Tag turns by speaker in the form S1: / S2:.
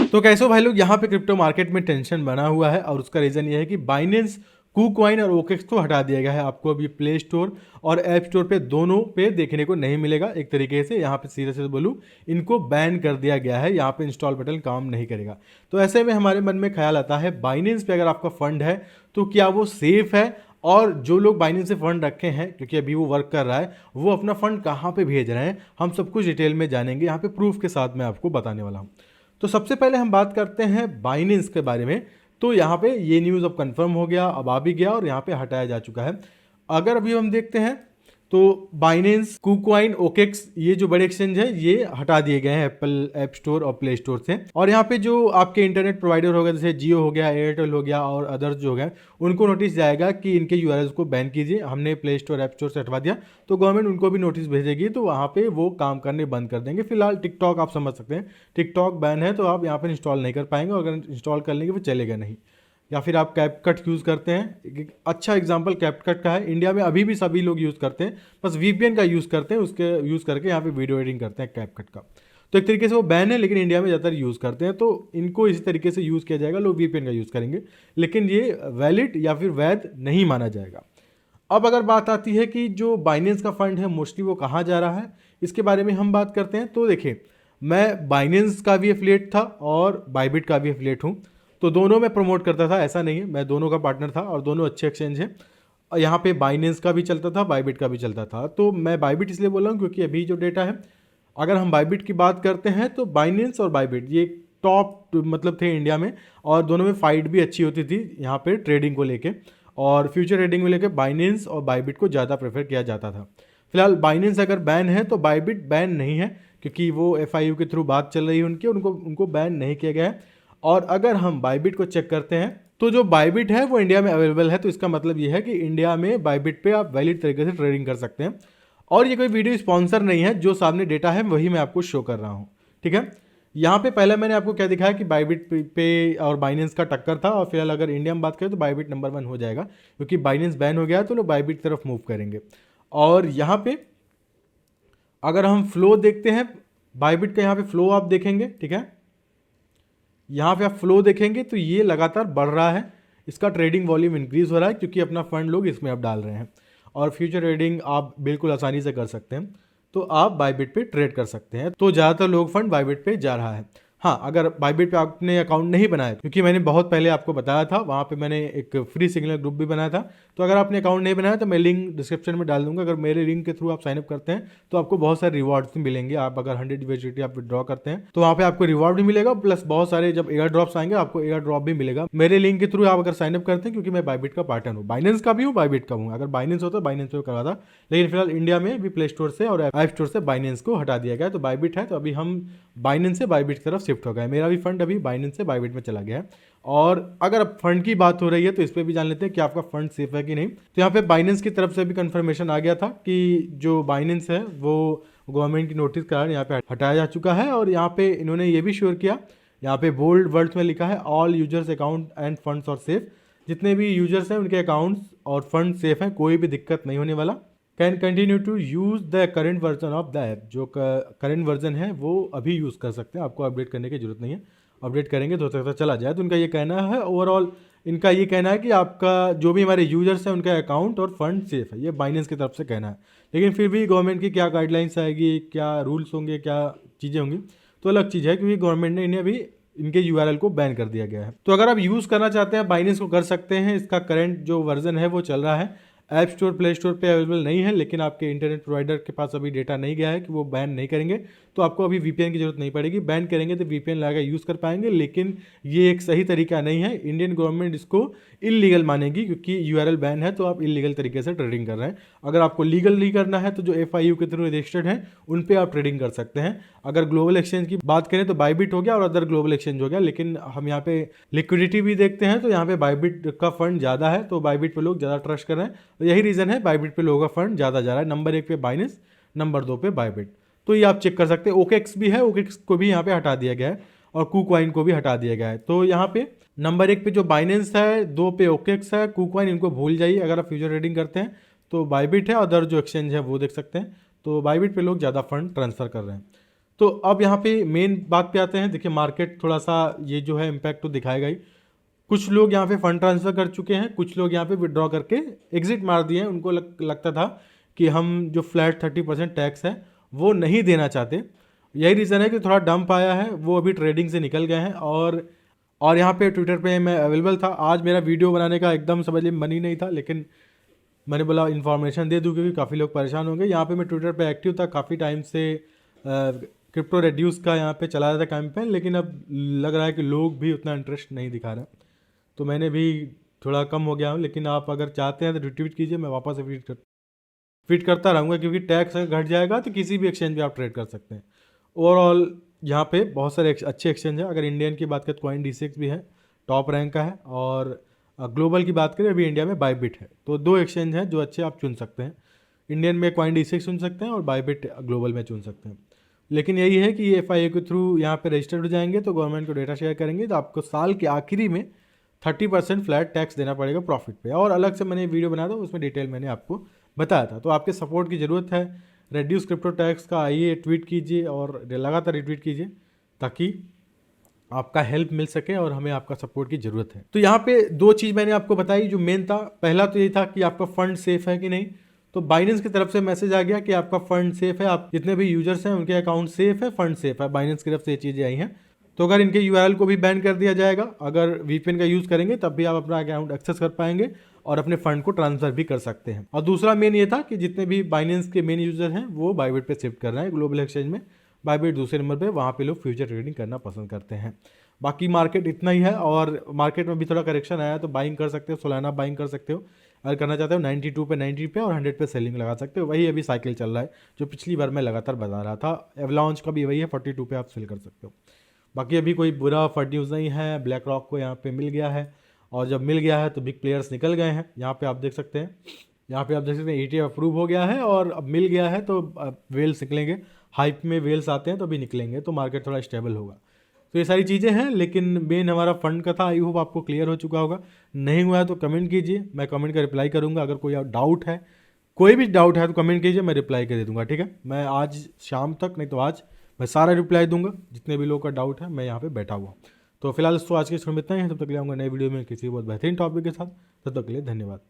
S1: तो कैसे हो भाई लोग, यहाँ पे क्रिप्टो मार्केट में टेंशन बना हुआ है और उसका रीज़न ये है कि बाइनेंस, KuCoin और OKX को हटा दिया गया है। आपको अभी प्ले स्टोर और ऐप स्टोर पे दोनों पे देखने को नहीं मिलेगा। एक तरीके से यहाँ पे सीधे से बोलूँ, इनको बैन कर दिया गया है। यहाँ पे इंस्टॉल बटन काम नहीं करेगा। तो ऐसे में हमारे मन में ख्याल आता है, बाइनेंस पे अगर आपका फंड है तो क्या वो सेफ है, और जो लोग बाइनेंस से फंड रखे हैं, क्योंकि अभी वो वर्क कर रहा है, वो अपना फंड कहाँ पे भेज रहे हैं, हम सब कुछ डिटेल में जानेंगे। यहाँ पे प्रूफ के साथ मैं आपको बताने वाला हूँ। तो सबसे पहले हम बात करते हैं बाइनेंस के बारे में। तो यहाँ पे ये न्यूज़ अब कंफर्म हो गया, अब आ भी गया और यहाँ पे हटाया जा चुका है। अगर अभी हम देखते हैं तो बाइनेंस, KuCoin, OKX ये जो बड़े एक्सचेंज है ये हटा दिए गए हैं एप्पल ऐप स्टोर और प्ले स्टोर से। और यहाँ पे जो आपके इंटरनेट प्रोवाइडर हो गए, जैसे जियो हो गया, एयरटेल हो गया और अदर्स जो हो गए, उनको नोटिस जाएगा कि इनके यूआरएल्स को बैन कीजिए। हमने प्ले स्टोर ऐप स्टोर से हटवा दिया तो गवर्नमेंट उनको भी नोटिस भेजेगी, तो वहाँ पे वो काम करने बंद कर देंगे। फिलहाल टिकटॉक आप समझ सकते हैं, टिकटॉक बैन है तो आप यहाँ पर इंस्टॉल नहीं कर पाएंगे, और अगर इंस्टॉल कर लेंगे वो चलेगा नहीं। या फिर आप कैपकट यूज़ करते हैं, एक अच्छा एग्जांपल कैपकट का है। इंडिया में अभी भी सभी लोग यूज़ करते हैं, बस वीपीएन का यूज़ करते हैं, उसके यूज़ करके यहाँ पे वीडियो एडिटिंग करते हैं कैपकट का। तो एक तरीके से वो बैन है, लेकिन इंडिया में ज़्यादातर यूज़ करते हैं, तो इनको इसी तरीके से यूज़ किया जाएगा। लोग वीपीएन का यूज़ करेंगे, लेकिन ये वैलिड या फिर वैध नहीं माना जाएगा। अब अगर बात आती है कि जो बाइनेंस का फंड है मोस्टली वो कहाँ जा रहा है, इसके बारे में हम बात करते हैं। तो देखिए, मैं बाइनेंस का भी एफिलिएट था और बाइबिट का भी एफिलिएट हूँ, तो दोनों में प्रमोट करता था, ऐसा नहीं है, मैं दोनों का पार्टनर था और दोनों अच्छे एक्सचेंज हैं। यहाँ पे बाइनेंस का भी चलता था, बाइबिट का भी चलता था। तो मैं बाइबिट इसलिए बोल रहा हूँ क्योंकि अभी जो डेटा है, अगर हम बाइबिट की बात करते हैं तो बाइनेंस और बाइबिट ये टॉप मतलब थे इंडिया में, और दोनों में फाइट भी अच्छी होती थी यहाँ पे ट्रेडिंग को लेके, और फ्यूचर ट्रेडिंग को लेके बाइनेंस और बाइबिट को ज़्यादा प्रेफर किया जाता था। फिलहाल बाइनेंस अगर बैन है तो बाइबिट बैन नहीं है, क्योंकि वो एफआईयू के थ्रू बात चल रही है उनकी, उनको उनको बैन नहीं किया गया है। और अगर हम बाइबिट को चेक करते हैं तो जो बाइबिट है वो इंडिया में अवेलेबल है, तो इसका मतलब ये है कि इंडिया में बाइबिट पे आप वैलिड तरीके से ट्रेडिंग कर सकते हैं। और ये कोई वीडियो स्पॉन्सर नहीं है, जो सामने डेटा है वही मैं आपको शो कर रहा हूँ, ठीक है। यहाँ पे पहले मैंने आपको क्या दिखाया कि बाइबिट पे और बाइनेंस का टक्कर था, और फिलहाल अगर इंडिया में बात करें तो बाइबिट नंबर 1 हो जाएगा, क्योंकि बाइनेंस बैन हो गया है तो लोग बाइबिट की तरफ मूव करेंगे। और यहाँ पे अगर हम फ्लो देखते हैं बाइबिट का, यहाँ पे फ्लो आप देखेंगे, ठीक है, यहाँ पे आप फ्लो देखेंगे तो ये लगातार बढ़ रहा है, इसका ट्रेडिंग वॉल्यूम इंक्रीज हो रहा है, क्योंकि अपना फंड लोग इसमें अब डाल रहे हैं, और फ्यूचर ट्रेडिंग आप बिल्कुल आसानी से कर सकते हैं। तो आप बाइबिट पे ट्रेड कर सकते हैं, तो ज़्यादातर लोग फंड बाइबिट पे जा रहा है। हाँ, अगर बाइबिट पे आपने अकाउंट नहीं बनाया, क्योंकि मैंने बहुत पहले आपको बताया था, वहाँ पे मैंने एक फ्री सिग्नल ग्रुप भी बनाया था, तो अगर आपने अकाउंट नहीं बनाया तो मैं लिंक डिस्क्रिप्शन में डाल दूंगा। अगर मेरे लिंक के थ्रू आप साइनअप करते हैं तो आपको बहुत सारे रिवॉर्ड्स भी मिलेंगे। आप अगर 100 यूएसडीटी आप विड्रॉ करते हैं तो वहाँ पे आपको रिवॉर्ड भी मिलेगा, प्लस बहुत सारे जब एयर ड्रॉप्स आएंगे आपको एयर ड्रॉप भी मिलेगा मेरे लिंक के थ्रू आप अगर साइनअप करते हैं, क्योंकि मैं बाइबिट का पार्टनर हूँ, बाइनेंस का भी हूँ, बाइबिट का हूँ। अगर बाइनेंस होता बाइनेंस पे करवा था, लेकिन फिलहाल इंडिया में भी प्ले स्टोर से और ऐप स्टोर से बाइनेंस को हटा दिया गया, तो बाइबिट है, तो अभी हम बाइनेंस से बाइबिट की तरफ शिफ्ट हो गए। मेरा भी फंड अभी बाइनेंस से बाइबिट में चला गया है। और अगर अब फंड की बात हो रही है तो इस पर भी जान लेते हैं कि आपका फंड सेफ है कि नहीं। तो यहाँ पे बाइनेंस की तरफ से भी कंफर्मेशन आ गया था कि जो बाइनेंस है वो गवर्नमेंट की नोटिस के कारण यहाँ पे हटाया जा चुका है। और यहाँ पे इन्होंने ये भी श्योर किया, यहाँ पे बोल्ड वर्ड्स में लिखा है, all users account and funds are safe. जितने भी यूजर्स हैं उनके अकाउंट्स और फंड सेफ हैं, कोई भी दिक्कत नहीं होने वाला। Can continue to use the current version of the app, जो करेंट वर्जन है वो अभी यूज़ कर सकते हैं, आपको अपडेट करने की जरूरत नहीं है। अपडेट करेंगे तो हो सकता चला जाए। तो उनका ये कहना है, ओवरऑल इनका ये कहना है कि आपका जो भी हमारे यूजर्स हैं उनका अकाउंट और फंड सेफ है, ये बाइनेंस की तरफ से कहना है। लेकिन फिर भी गवर्नमेंट की क्या गाइडलाइंस आएगी, क्या रूल्स होंगे, क्या चीज़ें होंगी, तो अलग चीज़ है, क्योंकि गवर्नमेंट ने इन्हें अभी इनके यूआरएल को बैन कर दिया गया है। तो अगर आप यूज़ करना चाहते हैं बाइनेंस को कर सकते हैं, इसका करंट जो वर्जन है वो चल रहा है, ऐप स्टोर प्ले स्टोर पे अवेलेबल नहीं है, लेकिन आपके इंटरनेट प्रोवाइडर के पास अभी डेटा नहीं गया है कि वो बैन नहीं करेंगे, तो आपको अभी वीपीएन की जरूरत नहीं पड़ेगी। बैन करेंगे तो वीपीएन लगा यूज़ कर पाएंगे, लेकिन ये एक सही तरीका नहीं है। इंडियन गवर्नमेंट इसको इलीगल मानेगी, क्योंकि यूआरएल बैन है, तो आप इलीगल तरीके से ट्रेडिंग कर रहे हैं। अगर आपको लीगल नहीं करना है तो जो एफआईयू के थ्रू रजिस्टर्ड हैं उन पर आप ट्रेडिंग कर सकते हैं। अगर ग्लोबल एक्सचेंज की बात करें तो बाइबिट हो गया और अदर ग्लोबल एक्सचेंज हो गया, लेकिन हम यहाँ पे लिक्विडिटी भी देखते हैं तो यहाँ पे बाइबिट का फंड ज़्यादा है, तो बाइबिट पे लोग ज़्यादा ट्रस्ट कर रहे हैं। तो यही रीज़न है बाइबिट पे लोगों का फंड ज़्यादा जा रहा है। नंबर 1 पे बाइनेंस, नंबर 2 पे बाइबिट, तो ये आप चेक कर सकते हैं। OKX भी है, OKX को भी यहाँ पे हटा दिया गया है, और KuCoin को भी हटा दिया गया है। तो यहाँ पे नंबर 1 पे जो बाइनेंस है, 2 पे OKX है, KuCoin इनको भूल जाइए। अगर आप फ्यूचर ट्रेडिंग करते हैं तो बाइबिट है, अदर जो एक्सचेंज है वो देख सकते हैं। तो बाइबिट पे लोग ज़्यादा फंड ट्रांसफ़र कर रहे हैं। तो अब यहाँ पे मेन बात पे आते हैं। देखिए मार्केट थोड़ा सा ये जो है इम्पैक्ट तो दिखाएगा ही। कुछ लोग यहाँ पे फंड ट्रांसफ़र कर चुके हैं, कुछ लोग यहाँ पे विड्रॉ करके एग्जिट मार दिए हैं। उनको लगता था कि हम जो फ्लैट 30% टैक्स है वो नहीं देना चाहते। यही रीज़न है कि थोड़ा डंप आया है, वो अभी ट्रेडिंग से निकल गए हैं। और यहाँ पे ट्विटर पे मैं अवेलेबल था। आज मेरा वीडियो बनाने का एकदम समझ लीजिए मन ही नहीं था, लेकिन मैंने बोला इन्फॉर्मेशन दे दूँ क्योंकि काफ़ी लोग परेशान होंगे। यहाँ पे मैं ट्विटर पे एक्टिव था काफ़ी टाइम से, क्रिप्टो रेड्यूस का यहाँ पे चला रहा था कैंपेन, लेकिन अब लग रहा है कि लोग भी उतना इंटरेस्ट नहीं दिखा रहे, तो मैंने भी थोड़ा कम हो गया हूँ। लेकिन आप अगर चाहते हैं तो रिट्वीट कीजिए, मैं वापस से ट्वीट करता रहूँगा, क्योंकि टैक्स अगर घट जाएगा तो किसी भी एक्सचेंज पे आप ट्रेड कर सकते हैं। ओवरऑल यहाँ पे बहुत सारे अच्छे एक्सचेंज हैं। अगर इंडियन की बात करें तो CoinDCX भी है, टॉप रैंक का है। और ग्लोबल की बात करें अभी इंडिया में बाइबिट है। तो 2 एक्सचेंज हैं जो अच्छे आप चुन सकते हैं। इंडियन में CoinDCX चुन सकते हैं और बाइबिट ग्लोबल में चुन सकते हैं। लेकिन यही है कि FIA के थ्रू यहाँ पे रजिस्टर्ड हो जाएंगे तो गवर्नमेंट को डेटा शेयर करेंगे, तो आपको साल के आखिरी में 30% फ्लैट टैक्स देना पड़ेगा प्रॉफिट पे। और अलग से मैंने वीडियो बनाया था, उसमें डिटेल मैंने आपको बताया था। तो आपके सपोर्ट की ज़रूरत है। रेड्यूस क्रिप्टो टैक्स का आइए ट्वीट कीजिए और लगातार रिट्वीट कीजिए, ताकि आपका हेल्प मिल सके और हमें आपका सपोर्ट की ज़रूरत है। तो यहाँ पे 2 चीज़ मैंने आपको बताई जो मेन था। पहला तो ये था कि आपका फंड सेफ है कि नहीं। तो बाइनेंस की तरफ से मैसेज आ गया कि आपका फंड सेफ है, आप जितने भी यूजर्स हैं उनके अकाउंट सेफ है, फंड सेफ है। बाइनेंस की तरफ से ये चीज़ें आई हैं। तो अगर इनके URL को भी बैन कर दिया जाएगा, अगर VPN का यूज़ करेंगे तब भी आप अपना अकाउंट एक्सेस कर पाएंगे और अपने फंड को ट्रांसफर भी कर सकते हैं। और दूसरा मेन ये था कि जितने भी बाइनेंस के मेन यूजर हैं वो बाइबिट पे शिफ्ट कर रहे हैं ग्लोबल एक्सचेंज में। बाइबिट दूसरे नंबर पे, वहाँ पे लोग फ्यूचर ट्रेडिंग करना पसंद करते हैं। बाकी मार्केट इतना ही है। और मार्केट में भी थोड़ा करेक्शन आया है तो बाइंग कर सकते हो, सोलाना बाइंग कर सकते हो। अगर करना चाहते हो 92 पे 90 पे और 100 पे सेलिंग लगा सकते हो। वही अभी साइकिल चल रहा है जो पिछली बार मैं लगातार बता रहा था। एवलांच का भी वही है, 42 पे आप सेल कर सकते हो। बाकी अभी कोई बुरा फट न्यूज़ नहीं है। ब्लैक रॉक को यहाँ पे मिल गया है, और जब मिल गया है तो बिग प्लेयर्स निकल गए हैं। यहाँ पे आप देख सकते हैं, यहाँ पे आप देख सकते हैं ETF अप्रूव हो गया है और अब मिल गया है, तो वेल्स निकलेंगे। हाइप में वेल्स आते हैं तो अभी निकलेंगे, तो मार्केट थोड़ा स्टेबल होगा। तो ये सारी चीज़ें हैं। लेकिन मेन हमारा फंड का था, आई होप आपको क्लियर हो चुका होगा। नहीं हुआ है तो कमेंट कीजिए, मैं कमेंट का रिप्लाई करूँगा। अगर कोई डाउट है, कोई भी डाउट है तो कमेंट कीजिए, मैं रिप्लाई कर दे दूँगा। ठीक है, मैं आज शाम तक, नहीं तो आज मैं सारा रिप्लाई दूंगा। जितने भी लोगों का डाउट है मैं यहाँ पे बैठा हुआ। तो फिलहाल दोस्तों आज के इसमें इतना ही है। तब तक ले आऊँगा नए वीडियो में किसी बहुत बेहतरीन टॉपिक के साथ। तब तक के लिए धन्यवाद।